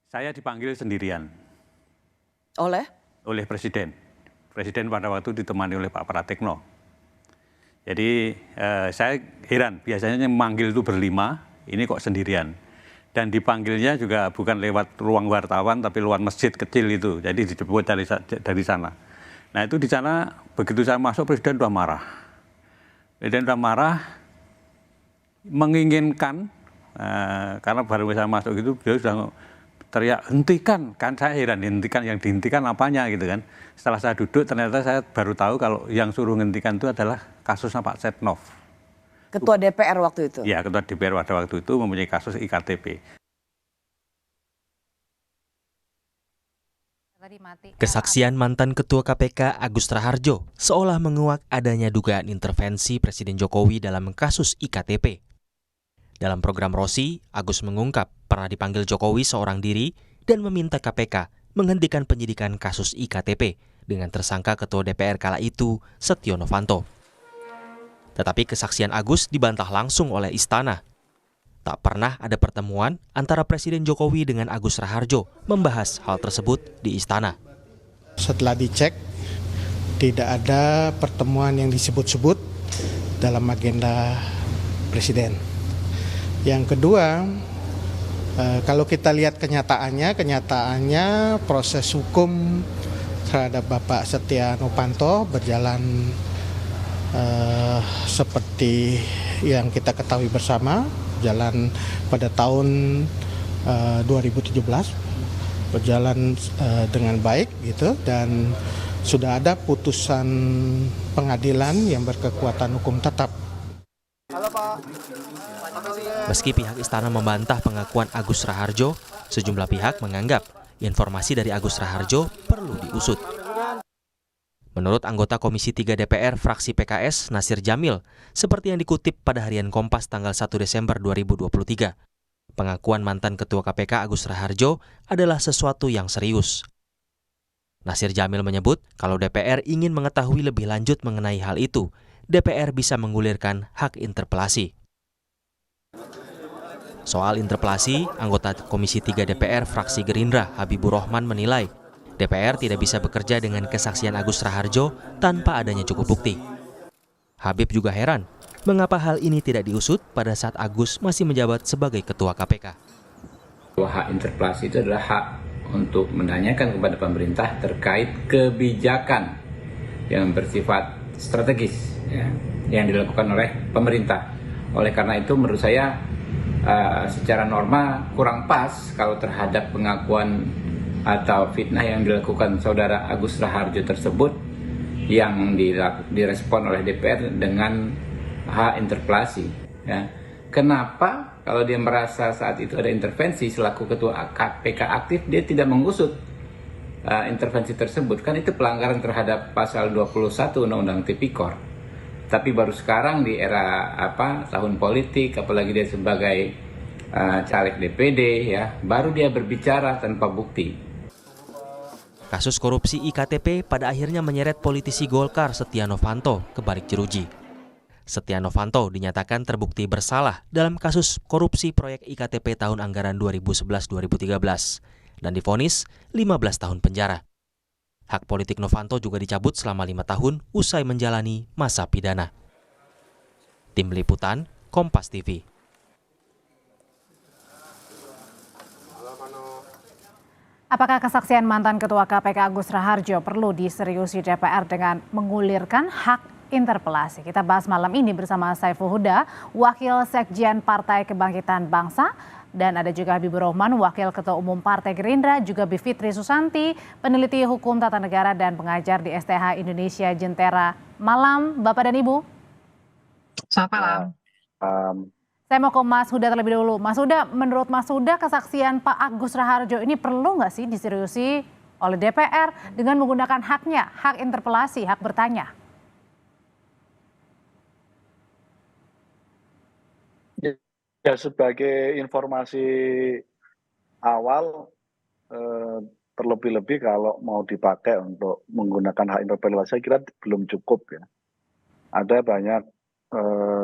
Saya dipanggil sendirian Oleh? oleh Presiden. Presiden pada waktu ditemani oleh Pak Pratikno. Jadi saya heran, biasanya yang memanggil itu berlima, ini kok sendirian. Dan dipanggilnya juga bukan lewat ruang wartawan, tapi lewat masjid kecil itu. Jadi dijemput dari sana. Nah itu di sana, begitu saya masuk, Presiden sudah marah. Presiden sudah marah, menginginkan, karena baru saya masuk itu, beliau sudah teriak, hentikan, kan saya heran, hentikan, yang dihentikan apanya gitu kan. Setelah saya duduk, ternyata saya baru tahu kalau yang suruh hentikan itu adalah kasusnya Pak Setnov. Ketua DPR waktu itu? Ya, Ketua DPR pada waktu itu mempunyai kasus IKTP. Kesaksian mantan Ketua KPK Agus Raharjo seolah menguak adanya dugaan intervensi Presiden Jokowi dalam kasus IKTP. Dalam program Rosi, Agus mengungkap pernah dipanggil Jokowi seorang diri dan meminta KPK menghentikan penyidikan kasus IKTP dengan tersangka Ketua DPR kala itu, Setio Novanto. Tetapi kesaksian Agus dibantah langsung oleh Istana. Tak pernah ada pertemuan antara Presiden Jokowi dengan Agus Raharjo membahas hal tersebut di Istana. Setelah dicek, tidak ada pertemuan yang disebut-sebut dalam agenda Presiden. Yang kedua, kalau kita lihat kenyataannya proses hukum terhadap Bapak Setia Novanto berjalan seperti yang kita ketahui bersama, berjalan pada tahun 2017, berjalan dengan baik gitu, dan sudah ada putusan pengadilan yang berkekuatan hukum tetap. Meski pihak Istana membantah pengakuan Agus Raharjo, sejumlah pihak menganggap informasi dari Agus Raharjo perlu diusut. Menurut anggota Komisi 3 DPR fraksi PKS Nasir Jamil, seperti yang dikutip pada Harian Kompas tanggal 1 Desember 2023, pengakuan mantan Ketua KPK Agus Raharjo adalah sesuatu yang serius. Nasir Jamil menyebut kalau DPR ingin mengetahui lebih lanjut mengenai hal itu, DPR bisa menggulirkan hak interpelasi. Soal interpelasi, anggota Komisi 3 DPR fraksi Gerindra Habibur Rahman menilai DPR tidak bisa bekerja dengan kesaksian Agus Raharjo tanpa adanya cukup bukti. Habib juga heran, mengapa hal ini tidak diusut pada saat Agus masih menjabat sebagai Ketua KPK. Hak interpelasi itu adalah hak untuk menanyakan kepada pemerintah terkait kebijakan yang bersifat strategis ya, yang dilakukan oleh pemerintah. Oleh karena itu menurut saya secara norma kurang pas kalau terhadap pengakuan atau fitnah yang dilakukan saudara Agus Raharjo tersebut yang direspon oleh DPR dengan hak interpelasi. Ya. Kenapa kalau dia merasa saat itu ada intervensi selaku ketua KPK aktif, dia tidak mengusut intervensi tersebut? Kan itu pelanggaran terhadap pasal 21 Undang-Undang Tipikor. Tapi baru sekarang di era tahun politik, apalagi dia sebagai caleg DPD, ya, baru dia berbicara tanpa bukti. Kasus korupsi IKTP pada akhirnya menyeret politisi Golkar Setia Novanto ke balik jeruji. Setia Novanto dinyatakan terbukti bersalah dalam kasus korupsi proyek IKTP tahun anggaran 2011-2013 dan divonis 15 tahun penjara. Hak politik Novanto juga dicabut selama 5 tahun usai menjalani masa pidana. Tim Liputan, Kompas TV. Apakah kesaksian mantan Ketua KPK Agus Raharjo perlu diseriusi DPR dengan mengulirkan hak interpelasi? Kita bahas malam ini bersama Saiful Huda, Wakil Sekjen Partai Kebangkitan Bangsa, dan ada juga Habibur Rahman, Wakil Ketua Umum Partai Gerindra, juga Bivitri Susanti, peneliti hukum tata negara dan pengajar di STH Indonesia Jentera. Malam Bapak dan Ibu. Selamat malam. Saya mau ke Mas Huda terlebih dulu. Mas Huda, menurut Mas Huda kesaksian Pak Agus Raharjo ini perlu nggak sih diseriusi oleh DPR dengan menggunakan haknya, hak interpelasi, hak bertanya? Ya, sebagai informasi awal, terlebih-lebih kalau mau dipakai untuk menggunakan hak interpelasi, saya kira belum cukup ya. Ada banyak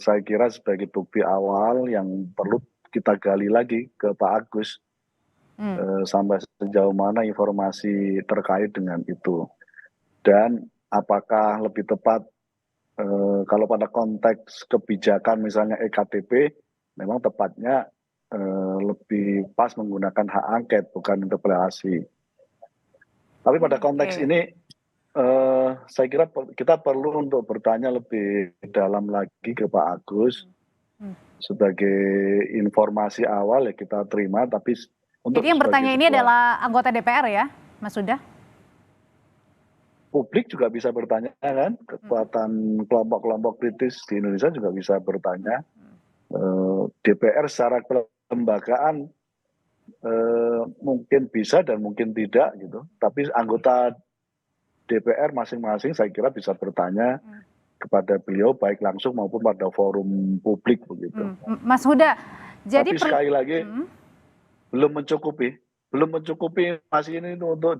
saya kira sebagai bukti awal yang perlu kita gali lagi ke Pak Agus. sampai sejauh mana informasi terkait dengan itu. Dan apakah lebih tepat kalau pada konteks kebijakan misalnya EKTP, memang tepatnya lebih pas menggunakan hak angket bukan interpelasi. Tapi pada konteks ini saya kira kita perlu untuk bertanya lebih dalam lagi ke Pak Agus. Sebagai informasi awal ya kita terima, tapi untuk jadi yang bertanya ini adalah anggota DPR ya, Mas Huda? Publik juga bisa bertanya kan, kekuatan kelompok-kelompok kritis di Indonesia juga bisa bertanya. DPR secara kelembagaan mungkin bisa dan mungkin tidak gitu, tapi anggota DPR masing-masing saya kira bisa bertanya kepada beliau baik langsung maupun pada forum publik begitu. Mas Huda, jadi tapi sekali lagi belum mencukupi masih ini untuk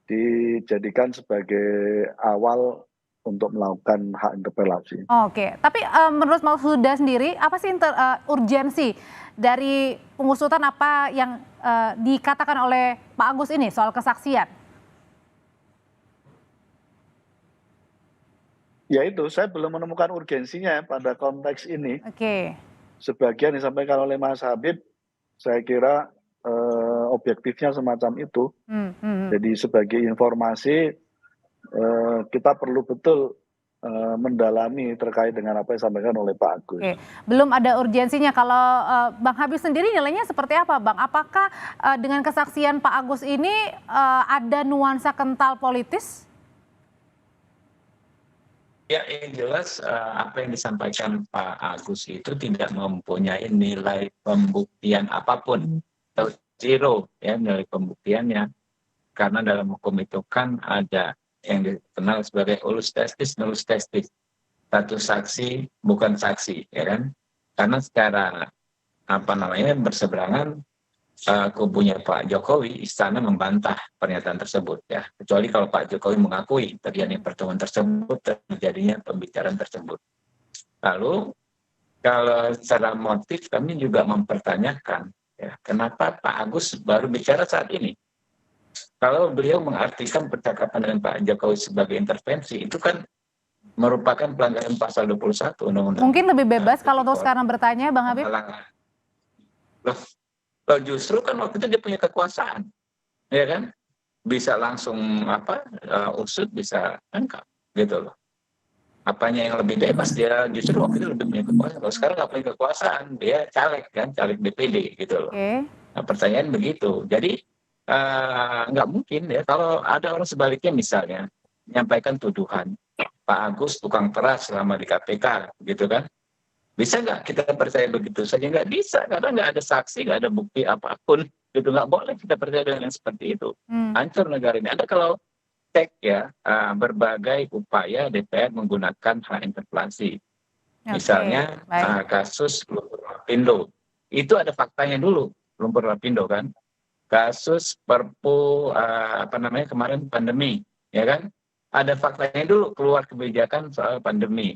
dijadikan sebagai awal untuk melakukan hak interpelasi. Oke, tapi menurut Mas Huda sendiri apa sih urgensi dari pengusutan apa yang dikatakan oleh Pak Agus ini soal kesaksian? Ya itu, saya belum menemukan urgensinya pada konteks ini. Oke. Sebagian disampaikan oleh Mas Habib, saya kira objektifnya semacam itu. Jadi sebagai informasi, kita perlu betul mendalami terkait dengan apa yang disampaikan oleh Pak Agus. Oke. Belum ada urgensinya. Kalau Bang Habib sendiri nilainya seperti apa, Bang? Apakah dengan kesaksian Pak Agus ini ada nuansa kental politis? Ya, yang jelas apa yang disampaikan Pak Agus itu tidak mempunyai nilai pembuktian apapun, atau zero ya nilai pembuktiannya. Karena dalam hukum itu kan ada yang dikenal sebagai ulus testis, nullus testis. Satu saksi bukan saksi, ya kan? Karena secara berseberangan kubunya Pak Jokowi, istana membantah pernyataan tersebut ya. Kecuali kalau Pak Jokowi mengakui terjadinya pertemuan tersebut, terjadinya pembicaraan tersebut. Lalu kalau secara motif kami juga mempertanyakan ya, kenapa Pak Agus baru bicara saat ini? Kalau beliau mengartikan percakapan dengan Pak Jokowi sebagai intervensi, itu kan merupakan pelanggaran pasal 21 Undang-Undang. Mungkin lebih bebas kalau untuk sekarang bertanya, Bang Habib? Justru kan waktu itu dia punya kekuasaan, ya kan? Bisa langsung usut, bisa tangkap, gitu loh. Apanya yang lebih bebas, dia justru waktu itu lebih punya kekuasaan. Kalau sekarang nggak punya kekuasaan, dia caleg kan, caleg DPD, gitu loh. Nah, pertanyaan begitu. Jadi nggak mungkin ya kalau ada orang sebaliknya misalnya menyampaikan tuduhan Pak Agus tukang peras selama di KPK, gitu kan? Bisa nggak kita percaya begitu saja? Nggak bisa, karena nggak ada saksi, nggak ada bukti apapun. Gitu, nggak boleh kita percaya dengan yang seperti itu. Hancur negara ini. Ada kalau cek ya berbagai upaya DPR menggunakan hak interpelasi. Misalnya kasus Lumpur Lapindo. Itu ada faktanya dulu, Lumpur Lapindo kan. Kasus Perpu kemarin pandemi, ya kan? Ada faktanya dulu, keluar kebijakan soal pandemi.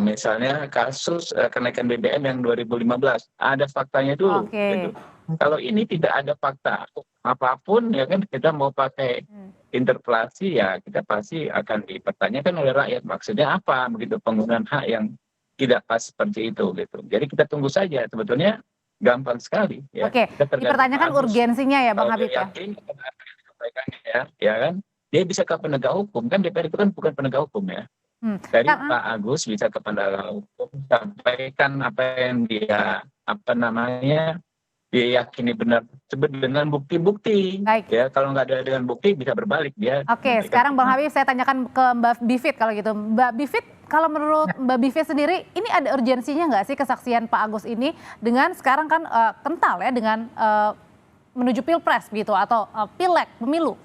Misalnya kasus kenaikan BBM yang 2015 ada faktanya dulu. Gitu. Kalau ini tidak ada fakta apapun ya kan, kita mau pakai interpelasi ya kita pasti akan dipertanyakan oleh rakyat maksudnya apa begitu, penggunaan hak yang tidak pas seperti itu gitu. Jadi kita tunggu saja, sebetulnya gampang sekali ya. Oke, dipertanyakan urgensinya ya Bang Habib ya. Yakin ya kan, dia bisa ke penegak hukum kan, DPR itu kan bukan penegak hukum ya. Dari Pak Agus bisa ke penegak hukum, sampaikan apa yang dia dia yakini benar dengan bukti-bukti. Ya, kalau nggak ada dengan bukti bisa berbalik dia. Oke, sekarang Bang Habib saya tanyakan ke Mbak Bivit kalau gitu. Mbak Bivit, kalau menurut Mbak Bivit sendiri, ini ada urgensinya nggak sih kesaksian Pak Agus ini dengan sekarang kan kental ya dengan menuju pilpres gitu atau pileg pemilu?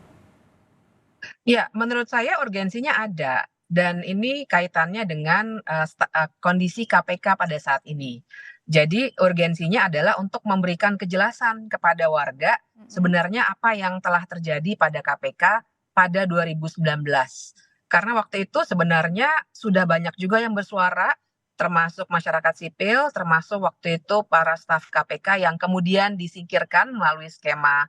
Ya, menurut saya urgensinya ada. Dan ini kaitannya dengan kondisi KPK pada saat ini. Jadi urgensinya adalah untuk memberikan kejelasan kepada warga sebenarnya apa yang telah terjadi pada KPK pada 2019. Karena waktu itu sebenarnya sudah banyak juga yang bersuara termasuk masyarakat sipil, termasuk waktu itu para staf KPK yang kemudian disingkirkan melalui skema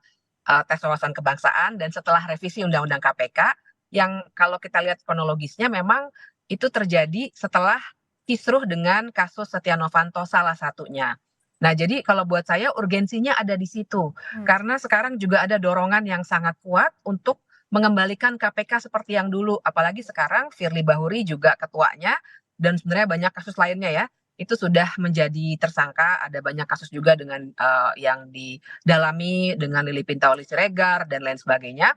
tes wawasan kebangsaan, dan setelah revisi Undang-Undang KPK, yang kalau kita lihat kronologisnya memang itu terjadi setelah kisruh dengan kasus Setia Novanto salah satunya. Nah, jadi kalau buat saya urgensinya ada di situ. Karena sekarang juga ada dorongan yang sangat kuat untuk mengembalikan KPK seperti yang dulu. Apalagi sekarang Firly Bahuri juga ketuanya, dan sebenarnya banyak kasus lainnya ya, itu sudah menjadi tersangka. Ada banyak kasus juga dengan yang didalami dengan Lili Pintauli Siregar dan lain sebagainya.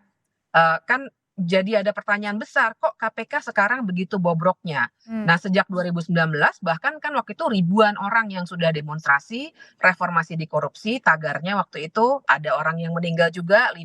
Kan jadi ada pertanyaan besar, kok KPK sekarang begitu bobroknya? Nah, sejak 2019 bahkan kan waktu itu ribuan orang yang sudah demonstrasi reformasi di korupsi, tagarnya waktu itu ada orang yang meninggal juga, 5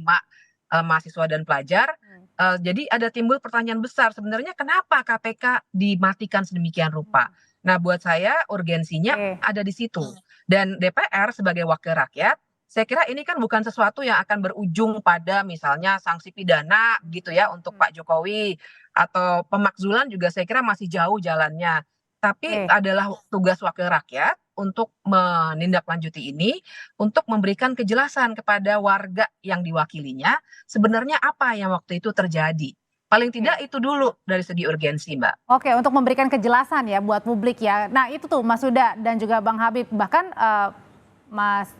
mahasiswa dan pelajar. Jadi ada timbul pertanyaan besar, sebenarnya kenapa KPK dimatikan sedemikian rupa? Nah, buat saya urgensinya ada di situ. Dan DPR sebagai wakil rakyat, saya kira ini kan bukan sesuatu yang akan berujung pada misalnya sanksi pidana gitu ya untuk Pak Jokowi, atau pemakzulan juga saya kira masih jauh jalannya. Tapi adalah tugas wakil rakyat untuk menindaklanjuti ini, untuk memberikan kejelasan kepada warga yang diwakilinya sebenarnya apa yang waktu itu terjadi. Paling tidak itu dulu dari segi urgensi, Mbak. Oke, untuk memberikan kejelasan ya buat publik ya. Nah itu tuh Mas Huda dan juga Bang Habib, bahkan Mas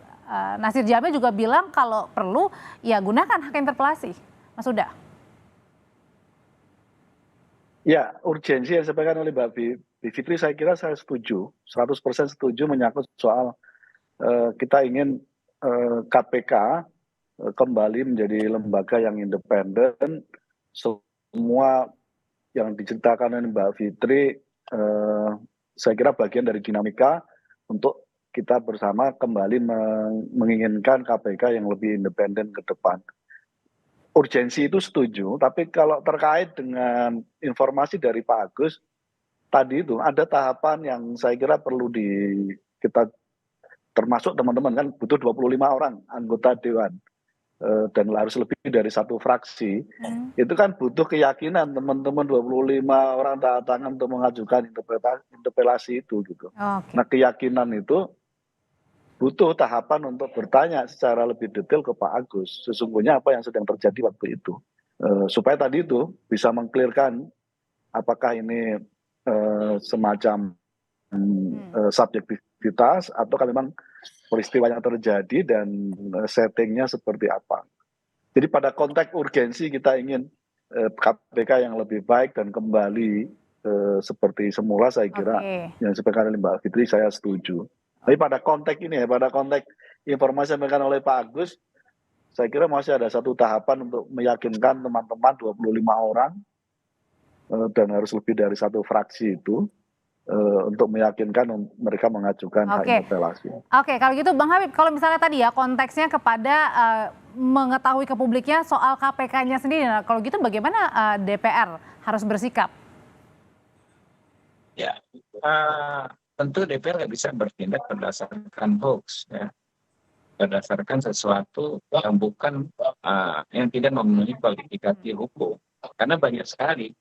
Nasir Jamil juga bilang kalau perlu ya gunakan hak interpelasi. Mas Huda. Ya, urgensi yang disampaikan oleh Mbak Bivitri saya kira saya setuju, 100% setuju menyangkut soal kita ingin KPK kembali menjadi lembaga yang independen. Semua yang diceritakan oleh Mbak Fitri saya kira bagian dari dinamika untuk kita bersama kembali menginginkan KPK yang lebih independen ke depan. Urgensi itu setuju, tapi kalau terkait dengan informasi dari Pak Agus, tadi itu ada tahapan yang saya kira perlu kita termasuk teman-teman kan butuh 25 orang anggota Dewan dan harus lebih dari satu fraksi. Itu kan butuh keyakinan teman-teman 25 orang tanda tangan untuk mengajukan interpelasi itu gitu. Nah, keyakinan itu butuh tahapan untuk bertanya secara lebih detail ke Pak Agus sesungguhnya apa yang sedang terjadi waktu itu, supaya tadi itu bisa mengklirkan apakah ini semacam subjektivitas ataukah memang peristiwa yang terjadi dan settingnya seperti apa. Jadi pada konteks urgensi kita ingin KPK yang lebih baik dan kembali seperti semula, saya kira yang disampaikan oleh Mbak Fitri saya setuju. Tapi pada konteks ini ya, pada konteks informasi yang disampaikan oleh Pak Agus, saya kira masih ada satu tahapan untuk meyakinkan teman-teman 25 orang dan harus lebih dari satu fraksi itu untuk meyakinkan mereka mengajukan hak interpelasi. Oke, kalau gitu Bang Habib, kalau misalnya tadi ya konteksnya kepada mengetahui ke publiknya soal KPK-nya sendiri, nah, kalau gitu bagaimana DPR harus bersikap? Ya, tentu DPR nggak bisa bertindak berdasarkan hoax, ya, berdasarkan sesuatu yang bukan yang tidak memenuhi kualifikasi hukum, karena banyak sekali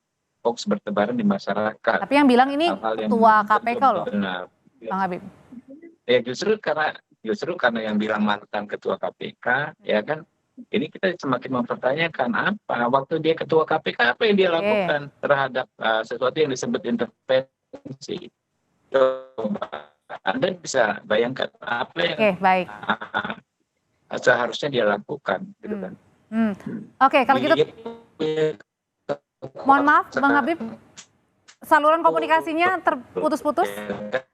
hoax bertebaran di masyarakat. Tapi yang bilang ini ketua KPK loh, Bang Habib. Ya justru karena yang bilang mantan ketua KPK, ya kan, ini kita semakin mempertanyakan apa waktu dia ketua KPK apa yang dia lakukan terhadap sesuatu yang disebut intervensi. Coba Anda bisa bayangkan apa yang seharusnya dia lakukan, gitu kan? Oke, kalau gitu, mohon maaf, Bang Habib, saluran komunikasinya terputus-putus.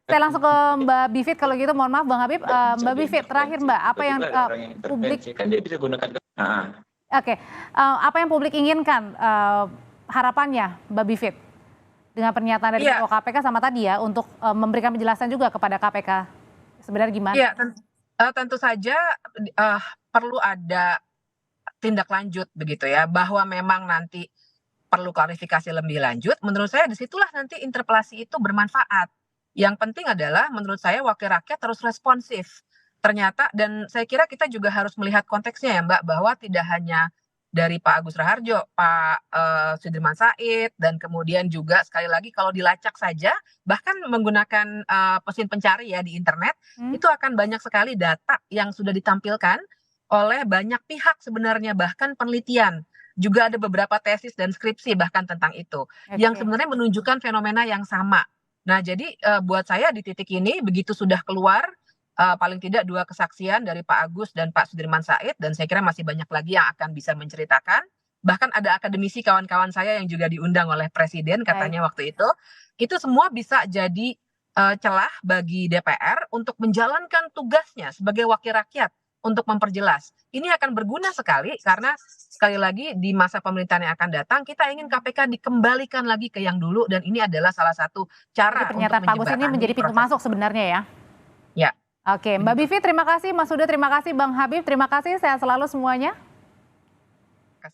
Saya langsung ke Mbak Bivit kalau gitu, mohon maaf Bang Habib. Mbak Bivit, terakhir Mbak, apa yang publik? Kan dia bisa gunakan. Apa yang publik inginkan harapannya, Mbak Bivit? Dengan pernyataan dari Ketua KPK sama tadi ya, untuk memberikan penjelasan juga kepada KPK. Sebenarnya gimana? Iya, tentu saja perlu ada tindak lanjut begitu ya, bahwa memang nanti perlu klarifikasi lebih lanjut. Menurut saya disitulah nanti interpelasi itu bermanfaat. Yang penting adalah menurut saya wakil rakyat harus responsif. Ternyata, dan saya kira kita juga harus melihat konteksnya ya Mbak, bahwa tidak hanya dari Pak Agus Raharjo, Pak Sudirman Said, dan kemudian juga sekali lagi kalau dilacak saja, bahkan menggunakan mesin pencari ya di internet, itu akan banyak sekali data yang sudah ditampilkan oleh banyak pihak sebenarnya, bahkan penelitian. Juga ada beberapa tesis dan skripsi bahkan tentang itu, yang sebenarnya menunjukkan fenomena yang sama. Nah, jadi buat saya di titik ini, begitu sudah keluar, paling tidak 2 kesaksian dari Pak Agus dan Pak Sudirman Said, dan saya kira masih banyak lagi yang akan bisa menceritakan. Bahkan ada akademisi kawan-kawan saya yang juga diundang oleh Presiden katanya waktu itu semua bisa jadi celah bagi DPR untuk menjalankan tugasnya sebagai wakil rakyat untuk memperjelas. Ini akan berguna sekali karena sekali lagi di masa pemerintahan yang akan datang kita ingin KPK dikembalikan lagi ke yang dulu, dan ini adalah salah satu cara jadi pernyataan Pak Agus ini menjadi pintu masuk sebenarnya ya. Ya. Oke, Mbak Bivi terima kasih, Mas Huda terima kasih, Bang Habib terima kasih, sehat selalu semuanya.